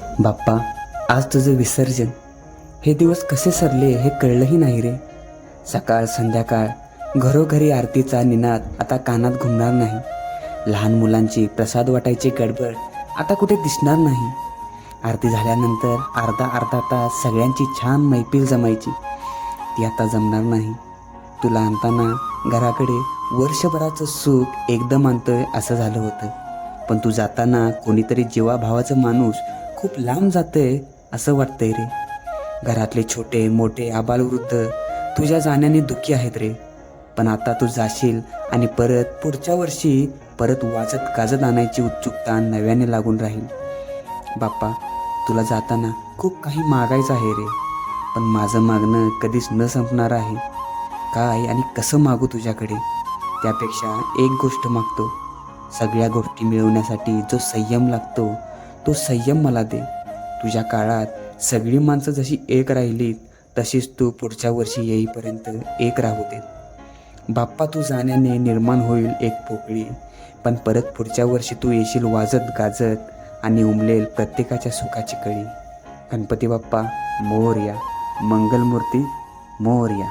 बाप्पा, आज तुझं विसर्जन. हे दिवस कसे सरले हे कळलंही नाही रे. सकाळ संध्याकाळ घरोघरी आरतीचा निनाद आता कानात घुमणार नाही. लहान मुलांची प्रसाद वाटायची गडबड आता कुठे दिसणार नाही. आरती झाल्यानंतर अर्धा अर्धा तास सगळ्यांची छान मैफिल जमायची, ती आता जमणार नाही. तुला आणताना घराकडे वर्षभराचं सुख एकदम आणतोय असं झालं होतं, पण तू जाताना कोणीतरी जीवाभावाचं माणूस खूप लांब जातंय असं वाटतंय रे. घरातले छोटे मोठे आबालवृद्ध तुझ्या जाण्याने दुःखी आहेत रे. पण आता तू जाशील आणि परत पुढच्या वर्षी परत वाजत गाजत आणायची उत्सुकता नव्याने लागून राहील. बाप्पा, तुला जाताना खूप काही मागायचं आहे रे, पण माझं मागणं कधीच न संपणार आहे. काय आणि कसं मागू तुझ्याकडे? त्यापेक्षा एक गोष्ट मागतो. सगळ्या गोष्टी मिळवण्यासाठी जो संयम लागतो तो संयम मला दे. तुझ्या काळात सगळी माणसं जशी एक राहिलीत तशीच तू पुढच्या वर्षी येईपर्यंत एक राहू दे. बाप्पा, तू जाण्याने निर्माण होईल एक पोकळी, पण परत पुढच्या वर्षी तू येशील वाजत गाजत आणि उमलेल प्रत्येकाच्या सुखाची कळी. गणपती बाप्पा मोरया. मंगलमूर्ती मोरया.